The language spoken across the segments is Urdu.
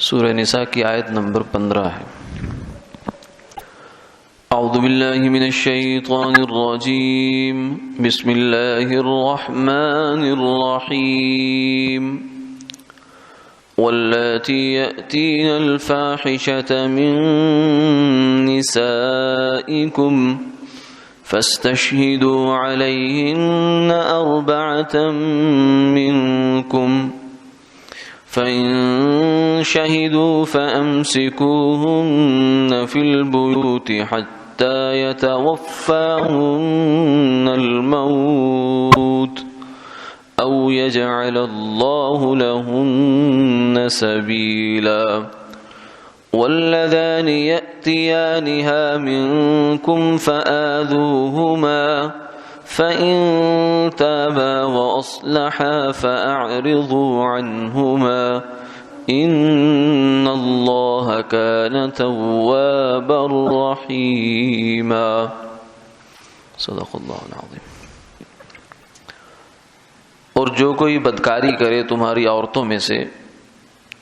سورہ نساء کی آیت نمبر 15 ہے۔ اعوذ باللہ من الشیطان الرجیم، بسم اللہ الرحمن الرحیم۔ واللاتی یأتین الفاحشة من نسائکم فاستشہدوا علیہن أربعة منکم فإن شهدوا فأمسكوهن في البيوت حتى يتوفاهن الموت أو يجعل الله لهن سبيلا واللذان يأتيانها منكم فآذوهما فإن تابا وأصلحا فأعرضوا عنهما إن الله كان توابا رحيما۔ صدق اللہ العظیم۔ اور جو کوئی بدکاری کرے تمہاری عورتوں میں سے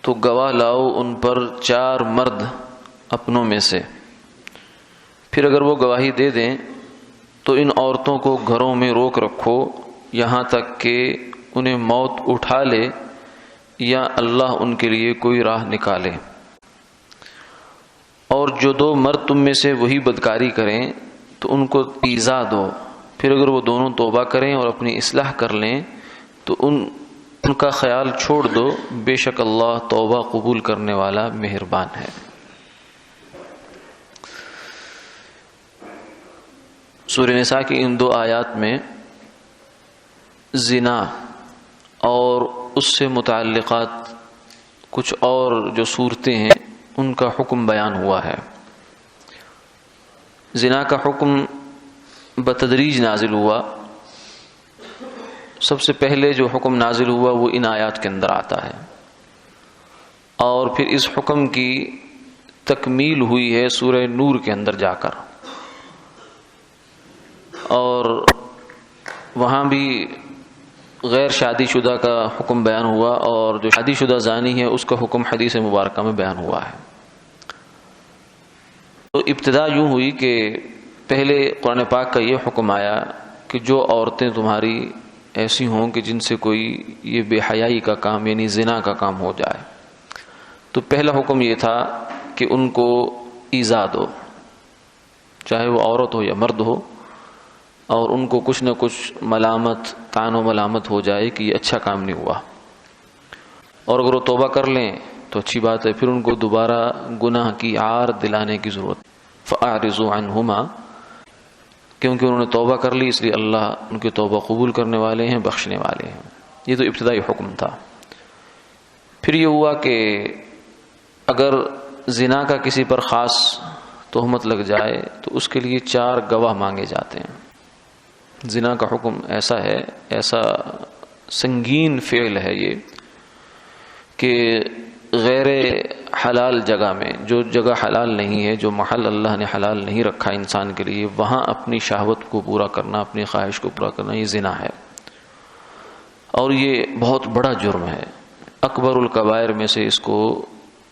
تو گواہ لاؤ ان پر 4 مرد اپنوں میں سے، پھر اگر وہ گواہی دے دیں تو ان عورتوں کو گھروں میں روک رکھو یہاں تک کہ انہیں موت اٹھا لے یا اللہ ان کے لیے کوئی راہ نکالے۔ اور جو 2 مرد تم میں سے وہی بدکاری کریں تو ان کو ایذا دو، پھر اگر وہ دونوں توبہ کریں اور اپنی اصلاح کر لیں تو ان کا خیال چھوڑ دو، بے شک اللہ توبہ قبول کرنے والا مہربان ہے۔ سورہ نساء کی ان 2 آیات میں زنا اور اس سے متعلقات کچھ اور جو صورتیں ہیں ان کا حکم بیان ہوا ہے۔ زنا کا حکم بتدریج نازل ہوا۔ سب سے پہلے جو حکم نازل ہوا وہ ان آیات کے اندر آتا ہے، اور پھر اس حکم کی تکمیل ہوئی ہے سورہ نور کے اندر جا کر، اور وہاں بھی غیر شادی شدہ کا حکم بیان ہوا، اور جو شادی شدہ زانی ہے اس کا حکم حدیث مبارکہ میں بیان ہوا ہے۔ تو ابتدا یوں ہوئی کہ پہلے قرآن پاک کا یہ حکم آیا کہ جو عورتیں تمہاری ایسی ہوں کہ جن سے کوئی یہ بے حیائی کا کام یعنی زنا کا کام ہو جائے، تو پہلا حکم یہ تھا کہ ان کو ایذا دو، چاہے وہ عورت ہو یا مرد ہو، اور ان کو کچھ نہ کچھ ملامت، طعن و ملامت ہو جائے کہ یہ اچھا کام نہیں ہوا، اور اگر وہ توبہ کر لیں تو اچھی بات ہے، پھر ان کو دوبارہ گناہ کی عار دلانے کی ضرورت۔ فَأَعْرِضُوا عَنْهُمَا، کیونکہ انہوں نے توبہ کر لی اس لیے اللہ ان کی توبہ قبول کرنے والے ہیں، بخشنے والے ہیں۔ یہ تو ابتدائی حکم تھا۔ پھر یہ ہوا کہ اگر زنا کا کسی پر خاص تہمت لگ جائے تو اس کے لیے 4 گواہ مانگے جاتے ہیں۔ زنا کا حکم ایسا ہے، ایسا سنگین فعل ہے یہ کہ غیر حلال جگہ میں، جو جگہ حلال نہیں ہے، جو محل اللہ نے حلال نہیں رکھا انسان کے لیے، وہاں اپنی شہوت کو پورا کرنا، اپنی خواہش کو پورا کرنا، یہ زنا ہے، اور یہ بہت بڑا جرم ہے۔ اکبر الکبائر میں سے اس کو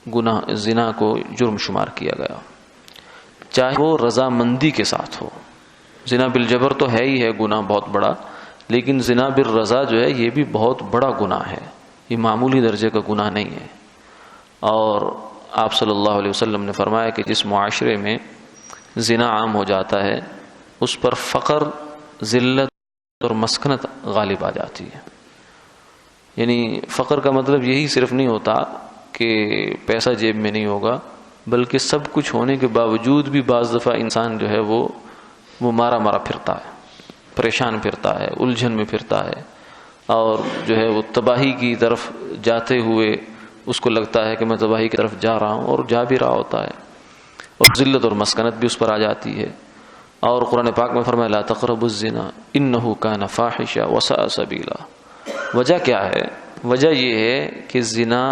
گناہ زنا کو جرم شمار کیا گیا، چاہے وہ رضامندی کے ساتھ ہو۔ زنا بالجبر تو ہے ہی ہے گناہ بہت بڑا، لیکن زنا بالرضا جو ہے یہ بھی بہت بڑا گناہ ہے، یہ معمولی درجے کا گناہ نہیں ہے۔ اور آپ صلی اللہ علیہ وسلم نے فرمایا کہ جس معاشرے میں زنا عام ہو جاتا ہے اس پر فقر، ذلت اور مسکنت غالب آ جاتی ہے۔ یعنی فقر کا مطلب یہی صرف نہیں ہوتا کہ پیسہ جیب میں نہیں ہوگا، بلکہ سب کچھ ہونے کے باوجود بھی بعض دفعہ انسان جو ہے وہ مارا پھرتا ہے، پریشان پھرتا ہے، الجھن میں پھرتا ہے، اور جو ہے وہ تباہی کی طرف جاتے ہوئے اس کو لگتا ہے کہ میں تباہی کی طرف جا رہا ہوں، اور جا بھی رہا ہوتا ہے، اور ذلت اور مسکنت بھی اس پر آ جاتی ہے۔ اور قرآن پاک میں فرمایا لا تقربوا الزنا انہ کان فاحشا وساء سبیلا۔ وجہ کیا ہے؟ وجہ یہ ہے کہ زنا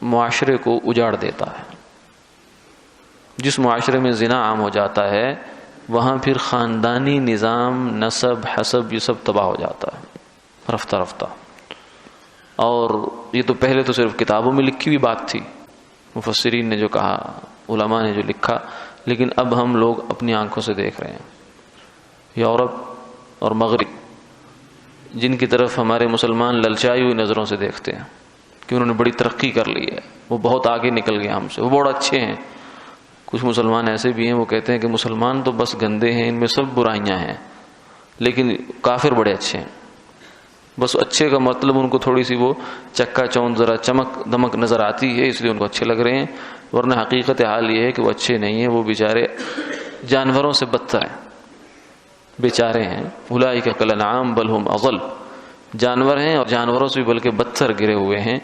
معاشرے کو اجاڑ دیتا ہے۔ جس معاشرے میں زنا عام ہو جاتا ہے وہاں پھر خاندانی نظام، نسب، حسب، یہ سب تباہ ہو جاتا ہے رفتہ رفتہ۔ اور یہ تو پہلے تو صرف کتابوں میں لکھی ہوئی بات تھی، مفسرین نے جو کہا، علماء نے جو لکھا، لیکن اب ہم لوگ اپنی آنکھوں سے دیکھ رہے ہیں یورپ اور مغرب، جن کی طرف ہمارے مسلمان للچائی ہوئی نظروں سے دیکھتے ہیں کہ انہوں نے بڑی ترقی کر لی ہے، وہ بہت آگے نکل گئے ہم سے، وہ بہت اچھے ہیں۔ کچھ مسلمان ایسے بھی ہیں وہ کہتے ہیں کہ مسلمان تو بس گندے ہیں، ان میں سب برائیاں ہیں، لیکن کافر بڑے اچھے ہیں۔ بس اچھے کا مطلب ان کو تھوڑی سی وہ چکا چوند ذرا چمک دمک نظر آتی ہے، اس لیے ان کو اچھے لگ رہے ہیں، ورنہ حقیقت حال یہ ہے کہ وہ اچھے نہیں ہیں، وہ بیچارے جانوروں سے بدتر ہیں، بیچارے ہیں۔ اولئک کالانعام بل ہم اضل، جانور ہیں اور جانوروں سے بھی بلکہ بدتر گرے ہوئے ہیں۔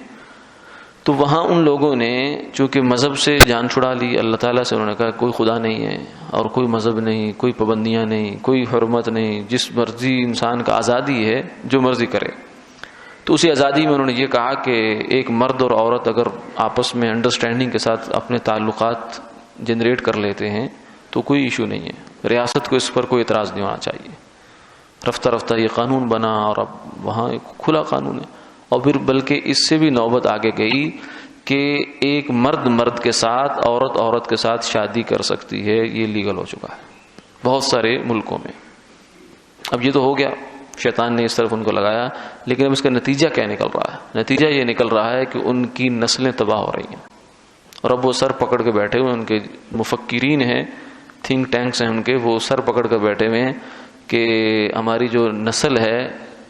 تو وہاں ان لوگوں نے چونکہ مذہب سے جان چھڑا لی، اللہ تعالیٰ سے انہوں نے کہا کوئی خدا نہیں ہے اور کوئی مذہب نہیں، کوئی پابندیاں نہیں، کوئی حرمت نہیں، جس مرضی انسان کا آزادی ہے جو مرضی کرے۔ تو اسی آزادی میں انہوں نے یہ کہا کہ ایک مرد اور عورت اگر آپس میں انڈرسٹینڈنگ کے ساتھ اپنے تعلقات جنریٹ کر لیتے ہیں تو کوئی ایشو نہیں ہے، ریاست کو اس پر کوئی اعتراض نہیں ہونا چاہیے۔ رفتہ رفتہ یہ قانون بنا اور اب وہاں ایک کھلا قانون ہے، اور پھر بلکہ اس سے بھی نوبت آگے گئی کہ ایک مرد کے ساتھ، عورت کے ساتھ شادی کر سکتی ہے، یہ لیگل ہو چکا ہے بہت سارے ملکوں میں۔ اب یہ تو ہو گیا، شیطان نے اس طرف ان کو لگایا، لیکن اب اس کا نتیجہ کیا نکل رہا ہے؟ نتیجہ یہ نکل رہا ہے کہ ان کی نسلیں تباہ ہو رہی ہیں، اور اب وہ سر پکڑ کے بیٹھے ہوئے، ان کے مفکرین ہیں، تھنک ٹینکس ہیں ان کے، وہ سر پکڑ کے بیٹھے ہوئے ہیں کہ ہماری جو نسل ہے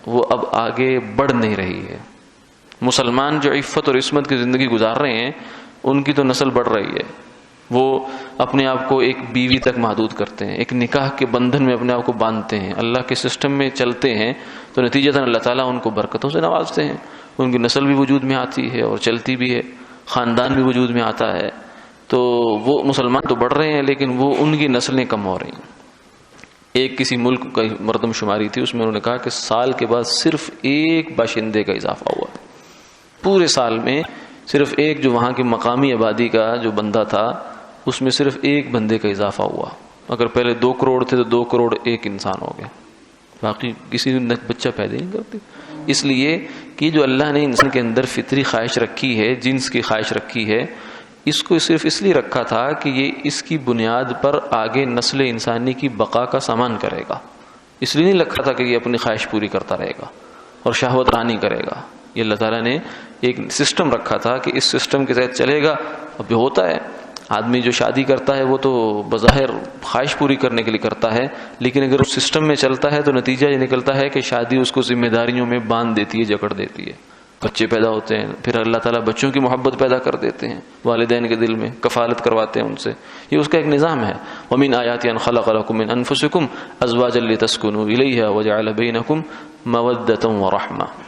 وہ اب آگے بڑھ نہیں رہی ہے۔ مسلمان جو عفت اور عصمت کی زندگی گزار رہے ہیں ان کی تو نسل بڑھ رہی ہے، وہ اپنے آپ کو ایک بیوی تک محدود کرتے ہیں، ایک نکاح کے بندھن میں اپنے آپ کو باندھتے ہیں، اللہ کے سسٹم میں چلتے ہیں، تو نتیجتاً اللہ تعالیٰ ان کو برکتوں سے نوازتے ہیں، ان کی نسل بھی وجود میں آتی ہے اور چلتی بھی ہے، خاندان بھی وجود میں آتا ہے۔ تو وہ مسلمان تو بڑھ رہے ہیں لیکن وہ ان کی نسلیں کم ہو رہی ہیں۔ ایک کسی ملک کا مردم شماری تھی، اس میں انہوں نے کہا کہ سال کے بعد صرف ایک باشندے کا اضافہ ہوا، پورے سال میں صرف ایک، جو وہاں کی مقامی آبادی کا جو بندہ تھا اس میں صرف ایک بندے کا اضافہ ہوا۔ اگر پہلے 2 کروڑ تھے تو 2 کروڑ 1 انسان ہو گئے، باقی کسی نے بچہ پیدا نہیں کرتے۔ اس لیے کہ جو اللہ نے انسان کے اندر فطری خواہش رکھی ہے، جنس کی خواہش رکھی ہے، اس کو صرف اس لیے رکھا تھا کہ یہ اس کی بنیاد پر آگے نسل انسانی کی بقا کا سامان کرے گا، اس لیے نہیں رکھا تھا کہ یہ اپنی خواہش پوری کرتا رہے گا اور شہوت رانی کرے گا۔ یہ اللہ تعالیٰ نے ایک سسٹم رکھا تھا کہ اس سسٹم کے تحت چلے گا۔ اب جو ہوتا ہے، آدمی جو شادی کرتا ہے وہ تو بظاہر خواہش پوری کرنے کے لیے کرتا ہے، لیکن اگر اس سسٹم میں چلتا ہے تو نتیجہ یہ نکلتا ہے کہ شادی اس کو ذمہ داریوں میں باندھ دیتی ہے، جکڑ دیتی ہے، بچے پیدا ہوتے ہیں، پھر اللہ تعالیٰ بچوں کی محبت پیدا کر دیتے ہیں والدین کے دل میں، کفالت کرواتے ہیں ان سے، یہ اس کا ایک نظام ہے۔ وَمِنْ آيَاتِهِ أَنْ خَلَقَ لَكُم مِّنْ أَنفُسِكُمْ أَزْوَاجًا لِتَسْكُنُوا إِلَيْهَا وَجَعَلَ بَيْنَكُم مَّوَدَّةً وَرَحْمَةً،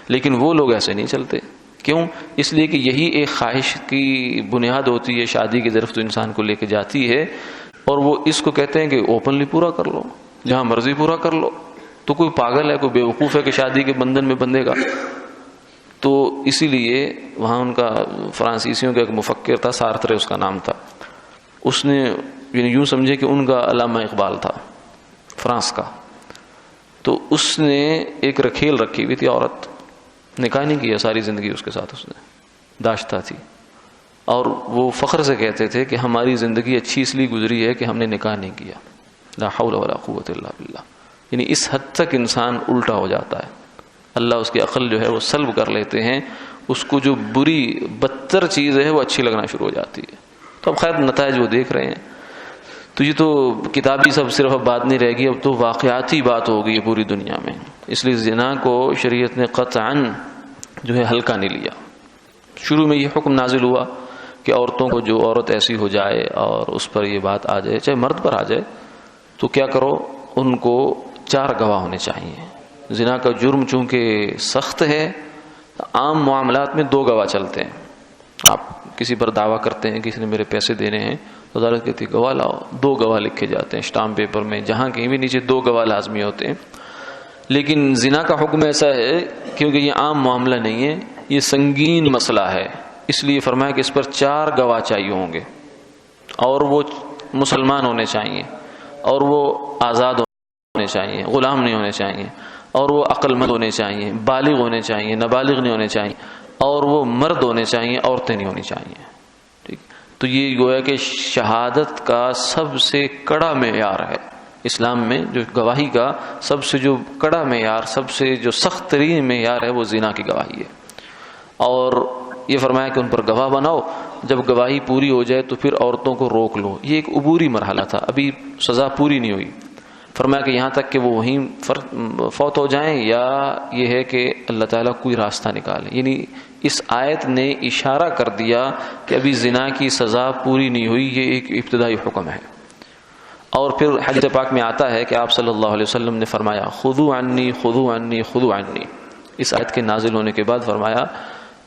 لیکن وہ لوگ ایسے نہیں چلتے۔ کیوں؟ اس لیے کہ یہی ایک خواہش کی بنیاد ہوتی ہے، شادی کی طرف تو انسان کو لے کے جاتی ہے، اور وہ اس کو کہتے ہیں کہ اوپنلی پورا کر لو، جہاں مرضی پورا کر لو۔ تو کوئی پاگل ہے، کوئی بیوقوف ہے کہ شادی کے بندھن میں بندھے گا؟ تو اسی لیے وہاں ان کا فرانسیسیوں کا ایک مفکر تھا، سارترے اس کا نام تھا، اس نے یعنی یوں سمجھے کہ ان کا علامہ اقبال تھا فرانس کا، تو اس نے ایک رکھیل رکھی ہوئی تھی عورت، نکاح نہیں کیا ساری زندگی اس کے ساتھ، اس نے داشتہ تھی، اور وہ فخر سے کہتے تھے کہ ہماری زندگی اچھی اس لیے گزری ہے کہ ہم نے نکاح نہیں کیا۔ لا حول ولا قوت الا باللہ، یعنی اس حد تک انسان الٹا ہو جاتا ہے، اللہ اس کی عقل جو ہے وہ سلب کر لیتے ہیں، اس کو جو بری بدتر چیز ہے وہ اچھی لگنا شروع ہو جاتی ہے۔ تو اب خیر نتائج وہ دیکھ رہے ہیں، تو یہ تو کتابی سب صرف اب بات نہیں رہے گی، اب تو واقعاتی بات ہو گئی ہے پوری دنیا میں۔ اس لیے زنا کو شریعت نے قطعاً جو ہے ہلکا نہیں لیا۔ شروع میں یہ حکم نازل ہوا کہ عورتوں کو، جو عورت ایسی ہو جائے اور اس پر یہ بات آ جائے، چاہے مرد پر آ جائے، تو کیا کرو، ان کو 4 گواہ ہونے چاہیے۔ زنا کا جرم چونکہ سخت ہے، عام معاملات میں 2 گواہ چلتے ہیں۔ آپ کسی پر دعویٰ کرتے ہیں کسی نے میرے پیسے دینے ہیں، تو عدالت کہتی ہے گواہ لاؤ، 2 گواہ لکھے جاتے ہیں اسٹامپ پیپر میں، جہاں کہیں بھی نیچے 2 گواہ لازمی ہوتے ہیں۔ لیکن زنا کا حکم ایسا ہے کیونکہ یہ عام معاملہ نہیں ہے، یہ سنگین مسئلہ ہے، اس لیے فرمایا کہ اس پر 4 گواہ چاہیے ہوں گے، اور وہ مسلمان ہونے چاہیے، اور وہ آزاد ہونے چاہیے، غلام نہیں ہونے چاہیے، اور وہ عقل مند ہونے چاہیے، بالغ ہونے چاہیے، نابالغ نہیں ہونے چاہیے، اور وہ مرد ہونے چاہیے، عورتیں نہیں ہونی چاہیے۔ تو یہ گویا کہ شہادت کا سب سے کڑا معیار ہے اسلام میں، جو گواہی کا سب سے جو کڑا معیار، سب سے جو سخت ترین معیار ہے وہ زنا کی گواہی ہے۔ اور یہ فرمایا کہ ان پر گواہ بناؤ، جب گواہی پوری ہو جائے تو پھر عورتوں کو روک لو۔ یہ ایک عبوری مرحلہ تھا، ابھی سزا پوری نہیں ہوئی۔ فرمایا کہ یہاں تک کہ وہ وہیں فوت ہو جائیں، یا یہ ہے کہ اللہ تعالیٰ کوئی راستہ نکالے۔ یعنی اس آیت نے اشارہ کر دیا کہ ابھی زنا کی سزا پوری نہیں ہوئی، یہ ایک ابتدائی حکم ہے۔ اور پھر حدیث پاک میں آتا ہے کہ آپ صلی اللہ علیہ وسلم نے فرمایا خذوا عنی خذوا عنی خذوا عنی۔ اس آیت کے نازل ہونے کے بعد فرمایا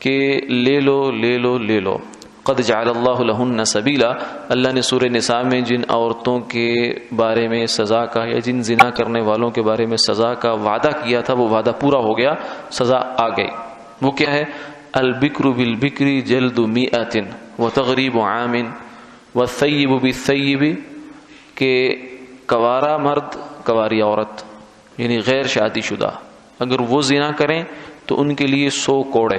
کہ لے لو لے لو لے لو۔ قد جعل اللہ لہن سبیلا، اللہ نے سورہ نساء میں جن عورتوں کے بارے میں سزا کا، یا جن زنا کرنے والوں کے بارے میں سزا کا وعدہ کیا تھا، وہ وعدہ پورا ہو گیا، سزا آ گئی۔ وہ کیا ہے؟ البکر بالبکر جلد 100 وتغریب عام والثیب بالثیب، کہ کوارا مرد کواری عورت یعنی غیر شادی شدہ اگر وہ زنا کریں تو ان کے لیے 100 کوڑے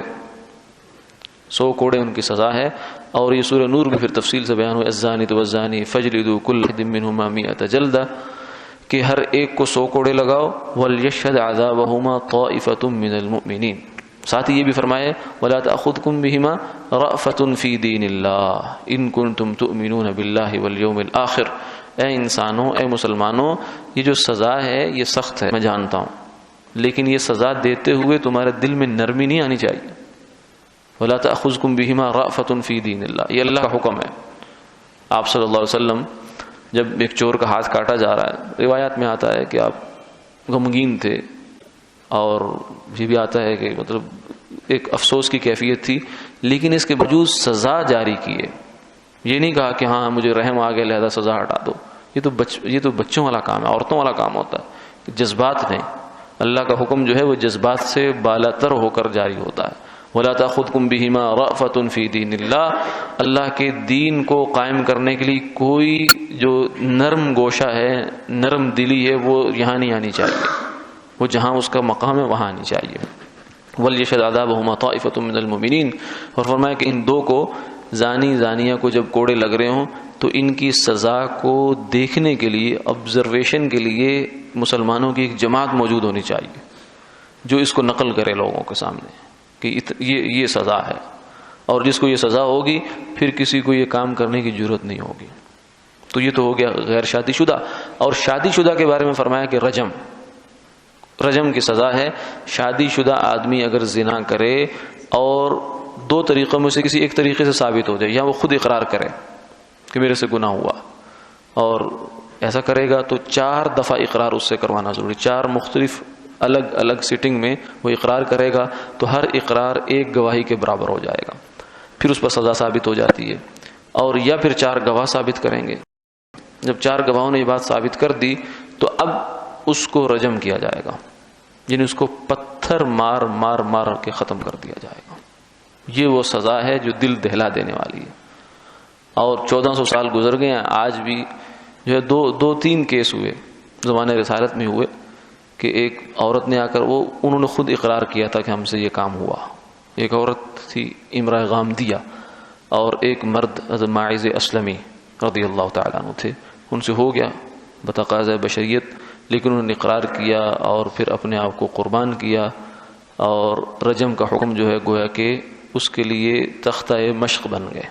ان کی سزا ہے۔ اور یہ سورہ نور میں پھر تفصیل سے بیان ہوئے الزانی والزانی فجلدوا کل واحد منہما 100 جلدہ، کہ ہر ایک کو 100 کوڑے لگاؤ۔ ولیشہد عذابہما طائفۃ من المؤمنین، ساتھ ہی یہ بھی فرمائے ولا تأخذکم بہما رأفۃ فی دین اللہ ان کنتم تؤمنون باللہ والیوم الآخر۔ اے انسانوں، اے مسلمانوں، یہ جو سزا ہے یہ سخت ہے، میں جانتا ہوں، لیکن یہ سزا دیتے ہوئے تمہارے دل میں نرمی نہیں آنی چاہیے۔ وَلَا تَأْخُذْكُمْ بِهِمَا رَأْفَةٌ فِي دِينِ اللَّهِ، یہ اللہ کا حکم ہے۔ آپ صلی اللہ علیہ وسلم جب ایک چور کا ہاتھ کاٹا جا رہا ہے، روایات میں آتا ہے کہ آپ غمگین تھے، اور یہ بھی آتا ہے کہ مطلب ایک افسوس کی کیفیت تھی، لیکن اس کے باوجود سزا جاری کی ہے۔ یہ نہیں کہا کہ ہاں مجھے رحم آ گیا لہذا سزا ہٹا دو۔ یہ تو بچوں والا کام ہے، عورتوں والا کام ہوتا ہے، جذبات نہیں۔ اللہ کا حکم جو ہے وہ جذبات سے بالاتر ہو کر جاری ہوتا ہے۔ وَلَا تَأْخُذْكُمْ بِهِمَا رَأْفَةٌ فِي دِينِ اللَّهِ، اللہ کے دین کو قائم کرنے کے لیے کوئی جو نرم گوشہ ہے، نرم دلی ہے، وہ یہاں نہیں آنی چاہیے، وہ جہاں اس کا مقام ہے وہاں آنی چاہیے۔ وَلْيَشْهَدْ عَذَابَهُمَا طَائِفَةٌ مِّنَ الْمُؤْمِنِينَ، اور فرمایا کہ ان دو کو، زانی زانیہ کو جب کوڑے لگ رہے ہوں تو ان کی سزا کو دیکھنے کے لیے، آبزرویشن کے لیے مسلمانوں کی ایک جماعت موجود ہونی چاہیے جو اس کو نقل کرے لوگوں کے سامنے کہ یہ سزا ہے، اور جس کو یہ سزا ہوگی پھر کسی کو یہ کام کرنے کی ضرورت نہیں ہوگی۔ تو یہ تو ہو گیا غیر شادی شدہ۔ اور شادی شدہ کے بارے میں فرمایا کہ رجم کی سزا ہے۔ شادی شدہ آدمی اگر زنا کرے اور 2 طریقوں میں سے کسی ایک طریقے سے ثابت ہو جائے، یا وہ خود اقرار کرے کہ میرے سے گناہ ہوا، اور ایسا کرے گا تو 4 دفعہ اقرار اس سے کروانا ضروری، 4 مختلف الگ الگ سیٹنگ میں وہ اقرار کرے گا، تو ہر اقرار ایک گواہی کے برابر ہو جائے گا، پھر اس پر سزا ثابت ہو جاتی ہے۔ اور یا پھر 4 گواہ ثابت کریں گے، جب 4 گواہوں نے یہ بات ثابت کر دی تو اب اس کو رجم کیا جائے گا، یعنی اس کو پتھر مار مار مار کے ختم کر دیا جائے گا۔ یہ وہ سزا ہے جو دل دہلا دینے والی ہے۔ اور 1400 سال گزر گئے ہیں، آج بھی جو ہے 2-3 کیس ہوئے زمانے رسالت میں ہوئے کہ ایک عورت نے آ کر انہوں نے خود اقرار کیا تھا کہ ہم سے یہ کام ہوا۔ ایک عورت تھی امرأہ غامدیہ، اور ایک مرد حضرت ماعز اسلمی رضی اللہ تعالیٰ عنہ تھے، ان سے ہو گیا بتقاضۂ بشریت، لیکن انہوں نے اقرار کیا اور پھر اپنے آپ کو قربان کیا، اور رجم کا حکم جو ہے گویا کہ اس کے لیے تختہ مشق بن گئے۔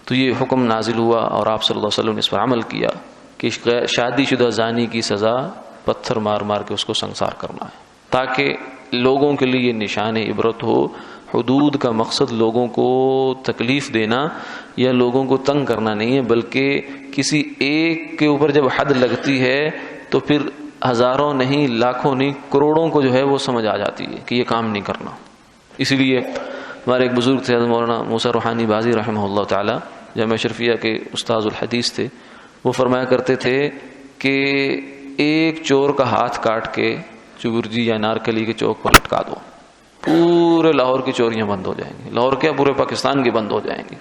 تو یہ حکم نازل ہوا اور آپ صلی اللہ علیہ وسلم نے اس پر عمل کیا کہ شادی شدہ زانی کی سزا پتھر مار مار کے اس کو سنسار کرنا ہے، تاکہ لوگوں کے لیے یہ نشان عبرت ہو۔ حدود کا مقصد لوگوں کو تکلیف دینا یا لوگوں کو تنگ کرنا نہیں ہے، بلکہ کسی ایک کے اوپر جب حد لگتی ہے تو پھر ہزاروں نہیں، لاکھوں نہیں، کروڑوں کو جو ہے وہ سمجھ آ جاتی ہے کہ یہ کام نہیں کرنا۔ اسی لیے ہمارے ایک بزرگ تھے مولانا موسیٰ روحانی بازی رحمہ اللہ تعالی، جامعہ اشرفیہ کے استاذ الحدیث تھے، وہ فرمایا کرتے تھے کہ ایک چور کا ہاتھ کاٹ کے چبرجی یا نارکلی کے چوک پر لٹکا دو، پورے لاہور کی چوریاں بند ہو جائیں گی، لاہور کیا پورے پاکستان کی بند ہو جائیں گی،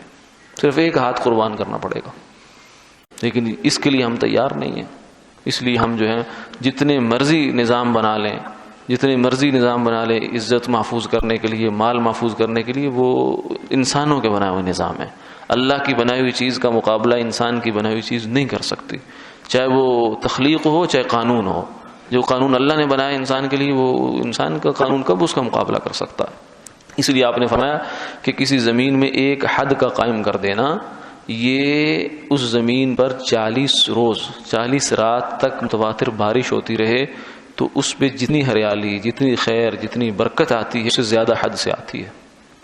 صرف ایک ہاتھ قربان کرنا پڑے گا۔ لیکن اس کے لیے ہم تیار نہیں ہیں، اس لیے ہم جو ہے جتنے مرضی نظام بنا لیں، جتنے مرضی نظام بنا لے عزت محفوظ کرنے کے لیے، مال محفوظ کرنے کے لیے، وہ انسانوں کے بنائے ہوئے نظام ہے. اللہ کی بنائی ہوئی چیز کا مقابلہ انسان کی بنائی ہوئی چیز نہیں کر سکتی، چاہے وہ تخلیق ہو چاہے قانون ہو. جو قانون اللہ نے بنایا انسان کے لیے، وہ انسان کا قانون کب اس کا مقابلہ کر سکتا ہے؟ اس لیے آپ نے فرمایا کہ کسی زمین میں ایک حد کا قائم کر دینا، یہ اس زمین پر 40 روز 40 رات تک متواتر بارش ہوتی رہے تو اس پہ جتنی ہریالی، جتنی خیر، جتنی برکت آتی ہے، اس سے زیادہ حد سے آتی ہے.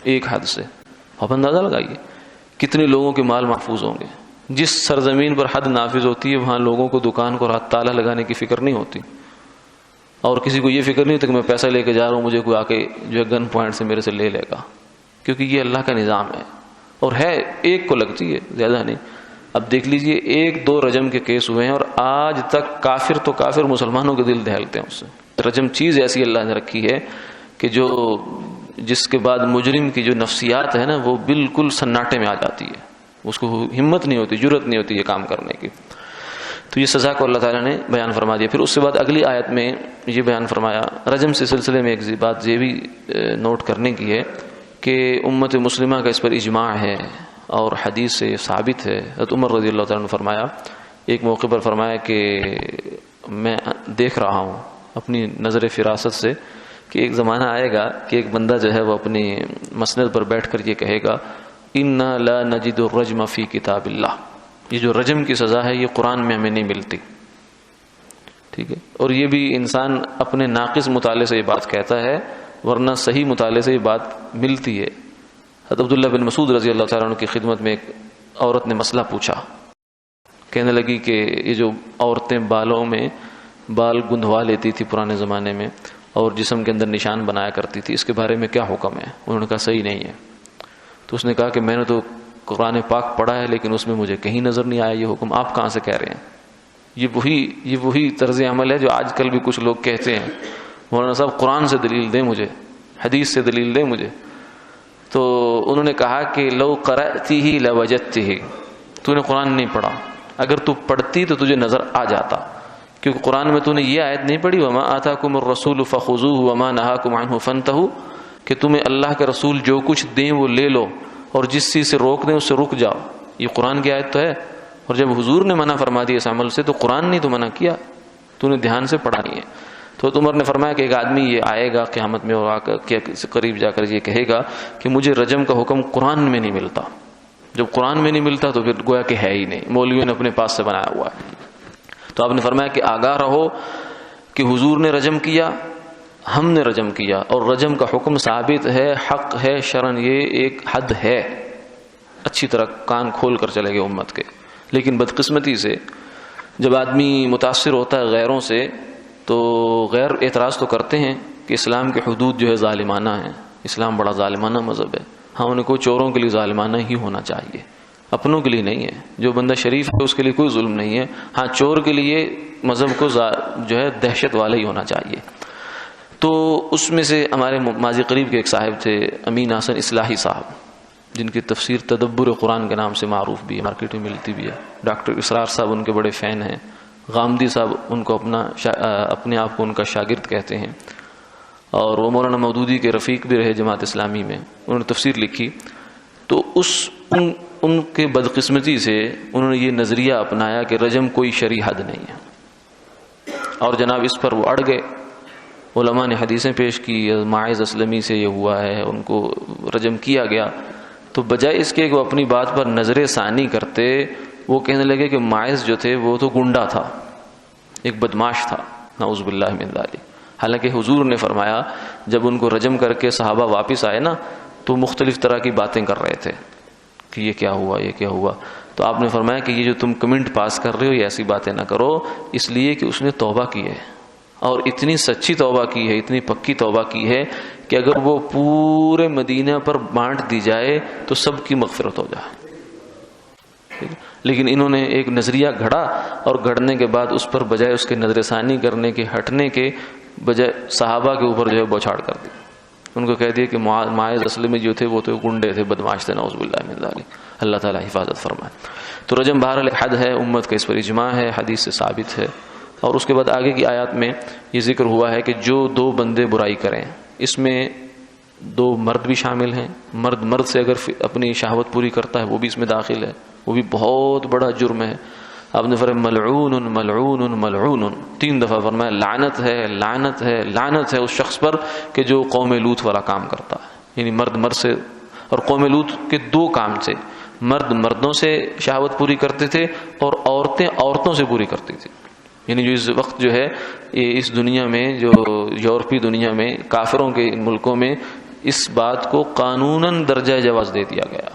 ایک حد سے آپ اندازہ لگائیے کتنے لوگوں کے مال محفوظ ہوں گے. جس سرزمین پر حد نافذ ہوتی ہے وہاں لوگوں کو دکان کو رات تالا لگانے کی فکر نہیں ہوتی، اور کسی کو یہ فکر نہیں ہوتی کہ میں پیسہ لے کے جا رہا ہوں، مجھے کوئی آ کے جو ہے گن پوائنٹ سے میرے سے لے لے گا، کیونکہ یہ اللہ کا نظام ہے. اور ہے ایک کو لگتی ہے، زیادہ نہیں. اب دیکھ لیجئے 1-2 رجم کے کیس ہوئے ہیں اور آج تک کافر تو کافر مسلمانوں کے دل دہلتے ہیں اس سے. رجم چیز ایسی اللہ نے رکھی ہے کہ جس کے بعد مجرم کی جو نفسیات ہے نا وہ بالکل سناٹے میں آ جاتی ہے، اس کو ہمت نہیں ہوتی، جرأت نہیں ہوتی یہ کام کرنے کی. تو یہ سزا کو اللہ تعالیٰ نے بیان فرما دیا. پھر اس کے بعد اگلی آیت میں یہ بیان فرمایا. رجم سے سلسلے میں ایک بات یہ بھی نوٹ کرنے کی ہے کہ امت مسلمہ کا اس پر اجماع ہے اور حدیث سے ثابت ہے. حضرت عمر رضی اللہ تعالیٰ نے فرمایا، ایک موقع پر فرمایا کہ میں دیکھ رہا ہوں اپنی نظر فراست سے کہ ایک زمانہ آئے گا کہ ایک بندہ جو ہے وہ اپنی مسند پر بیٹھ کر یہ کہے گا انا لا نجد الرجم فی کتاب اللہ. یہ جو رجم کی سزا ہے یہ قرآن میں ہمیں نہیں ملتی. ٹھیک ہے، اور یہ بھی انسان اپنے ناقص مطالعے سے یہ بات کہتا ہے، ورنہ صحیح مطالعے سے یہ بات ملتی ہے. حضرت عبداللہ بن مسعود رضی اللہ تعالیٰ عنہ کی خدمت میں ایک عورت نے مسئلہ پوچھا. کہنے لگی کہ یہ جو عورتیں بالوں میں بال گندھوا لیتی تھی پرانے زمانے میں اور جسم کے اندر نشان بنایا کرتی تھی، اس کے بارے میں کیا حکم ہے؟ انہوں نے کہا صحیح نہیں ہے. تو اس نے کہا کہ میں نے تو قرآن پاک پڑھا ہے لیکن اس میں مجھے کہیں نظر نہیں آیا یہ حکم، آپ کہاں سے کہہ رہے ہیں؟ یہ وہی طرز عمل ہے جو آج کل بھی کچھ لوگ کہتے ہیں، مولانا صاحب قرآن سے دلیل دیں مجھے، حدیث سے دلیل دیں مجھے. تو انہوں نے کہا کہ لو قرأتہ لوجدتہ، تو نے قرآن نہیں پڑھا، اگر تو پڑھتی تو تجھے نظر آ جاتا، کیونکہ قرآن میں تو نے یہ آیت نہیں پڑھی وما آتاکم الرسول فخذوہ وما نہاکم عنہ فانتہوا، کہ تمہیں اللہ کے رسول جو کچھ دیں وہ لے لو اور جس چیز سے روک دیں اس سے رک جاؤ. یہ قرآن کی آیت تو ہے. اور جب حضور نے منع فرما دیا اس عمل سے تو قرآن نے تو منع کیا، تو نے دھیان سے پڑھا نہیں ہے. تو عمر نے فرمایا کہ ایک آدمی یہ آئے گا قیامت میں اور آ کر قریب جا کر یہ کہے گا کہ مجھے رجم کا حکم قرآن میں نہیں ملتا. جب قرآن میں نہیں ملتا تو پھر گویا کہ ہے ہی نہیں، مولویوں نے اپنے پاس سے بنایا ہوا ہے. تو آپ نے فرمایا کہ آگاہ رہو کہ حضور نے رجم کیا، ہم نے رجم کیا، اور رجم کا حکم ثابت ہے، حق ہے شرعن، یہ ایک حد ہے. اچھی طرح کان کھول کر چلے گئے امت کے. لیکن بدقسمتی سے جب آدمی متاثر ہوتا ہے غیروں سے تو غیر اعتراض تو کرتے ہیں کہ اسلام کے حدود جو ہے ظالمانہ ہیں، اسلام بڑا ظالمانہ مذہب ہے. ہاں انہیں کوئی چوروں کے لیے ظالمانہ ہی ہونا چاہیے، اپنوں کے لیے نہیں ہے. جو بندہ شریف ہے اس کے لیے کوئی ظلم نہیں ہے. ہاں چور کے لیے مذہب کو جو ہے دہشت والا ہی ہونا چاہیے. تو اس میں سے ہمارے ماضی قریب کے ایک صاحب تھے امین حسن اصلاحی صاحب، جن کی تفسیر تدبر قرآن کے نام سے معروف بھی ہے، مارکیٹ میں ملتی بھی ہے. ڈاکٹر اسرار صاحب ان کے بڑے فین ہیں. غامدی صاحب ان کو اپنے آپ کو ان کا شاگرد کہتے ہیں، اور وہ مولانا مودودی کے رفیق بھی رہے جماعت اسلامی میں. انہوں نے تفسیر لکھی تو ان کے بدقسمتی سے انہوں نے یہ نظریہ اپنایا کہ رجم کوئی شرعی حد نہیں ہے، اور جناب اس پر وہ اڑ گئے. علماء نے حدیثیں پیش کی، ماعز اسلمی سے یہ ہوا ہے، ان کو رجم کیا گیا. تو بجائے اس کے کہ وہ اپنی بات پر نظر ثانی کرتے، وہ کہنے لگے کہ ماعز جو تھے وہ تو گنڈا تھا، ایک بدماش تھا، نعوذ باللہ من ذالک. حالانکہ حضور نے فرمایا جب ان کو رجم کر کے صحابہ واپس آئے نا تو مختلف طرح کی باتیں کر رہے تھے کہ یہ کیا ہوا، یہ کیا ہوا. تو آپ نے فرمایا کہ یہ جو تم کمنٹ پاس کر رہے ہو یہ ایسی باتیں نہ کرو، اس لیے کہ اس نے توبہ کی ہے، اور اتنی سچی توبہ کی ہے، اتنی پکی توبہ کی ہے کہ اگر وہ پورے مدینہ پر بانٹ دی جائے تو سب کی مغفرت ہو جائے. لیکن انہوں نے ایک نظریہ گھڑا، اور گھڑنے کے بعد اس پر بجائے اس کے نظر ثانی کرنے کے، ہٹنے کے بجائے صحابہ کے اوپر جو ہے بوچھاڑ کر دی. ان کو کہہ دیا کہ ماعز اسلمی جو تھے وہ تو گنڈے تھے، بدماش تھے، نعوذ باللہ من ذالک. اللہ تعالیٰ حفاظت فرمائے. تو رجم بہرحال حد ہے، امت کا اس پر اجماع ہے، حدیث سے ثابت ہے. اور اس کے بعد آگے کی آیات میں یہ ذکر ہوا ہے کہ جو دو بندے برائی کریں، اس میں دو مرد بھی شامل ہیں، مرد سے اگر اپنی شہوت پوری کرتا ہے وہ بھی اس میں داخل ہے، وہ بھی بہت بڑا جرم ہے۔ آپ نے فرمایا ملعون ملعون ملعون، 3 دفعہ فرمایا لعنت ہے لعنت ہے لعنت ہے اس شخص پر کہ جو قوم لوط والا کام کرتا ہے۔ یعنی مرد سے، اور قوم لوط کے 2 کام تھے، مرد مردوں سے شہوت پوری کرتے تھے اور عورتیں عورتوں سے پوری کرتی تھی۔ یعنی جو اس وقت جو ہے اس دنیا میں، جو یورپی دنیا میں، کافروں کے ملکوں میں اس بات کو قانوناً درجہ جواز دے دیا گیا،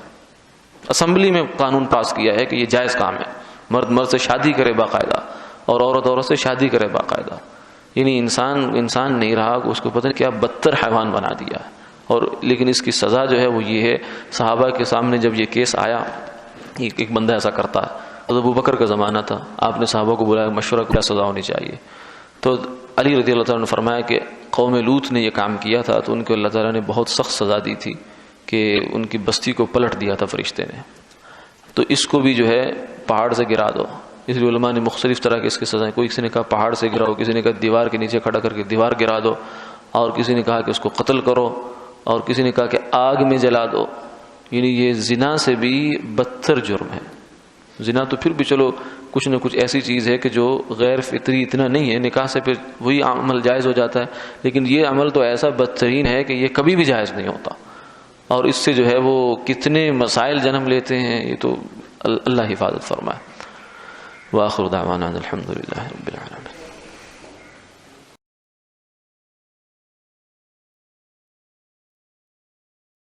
اسمبلی میں قانون پاس کیا ہے کہ یہ جائز کام ہے، مرد سے شادی کرے باقاعدہ اور عورت سے شادی کرے باقاعدہ۔ یعنی انسان نہیں رہا، اس کو پتہ نہیں کیا بدتر حیوان بنا دیا ہے۔ اور لیکن اس کی سزا جو ہے وہ یہ ہے، صحابہ کے سامنے جب یہ کیس آیا، ایک بندہ ایسا کرتا ہے، حضرت ابوبکر کا زمانہ تھا، آپ نے صحابہ کو بلایا، مشورہ کیا سزا ہونی چاہیے، تو علی رضی اللہ تعالیٰ نے فرمایا کہ قوم لوط نے یہ کام کیا تھا تو ان کو اللہ تعالیٰ نے بہت سخت سزا دی تھی کہ ان کی بستی کو پلٹ دیا تھا فرشتے نے، تو اس کو بھی جو ہے پہاڑ سے گرا دو۔ اس لیے علماء نے مختلف طرح کے اس کی سزائیں، کسی نے کہا پہاڑ سے گراؤ، کسی نے کہا دیوار کے نیچے کھڑا کر کے دیوار گرا دو، اور کسی نے کہا کہ اس کو قتل کرو، اور کسی نے کہا کہ آگ میں جلا دو۔ یعنی یہ زنا سے بھی بدتر جرم ہے۔ زنا تو پھر بھی چلو کچھ نہ کچھ ایسی چیز ہے کہ جو غیر فطری اتنا نہیں ہے، نکاح سے پھر وہی عمل جائز ہو جاتا ہے، لیکن یہ عمل تو ایسا بدترین ہے کہ یہ کبھی بھی جائز نہیں ہوتا، اور اس سے جو ہے وہ کتنے مسائل جنم لیتے ہیں، یہ تو اللہ حفاظت فرمائے۔ وآخر دعوانا الحمد للہ رب العالمین۔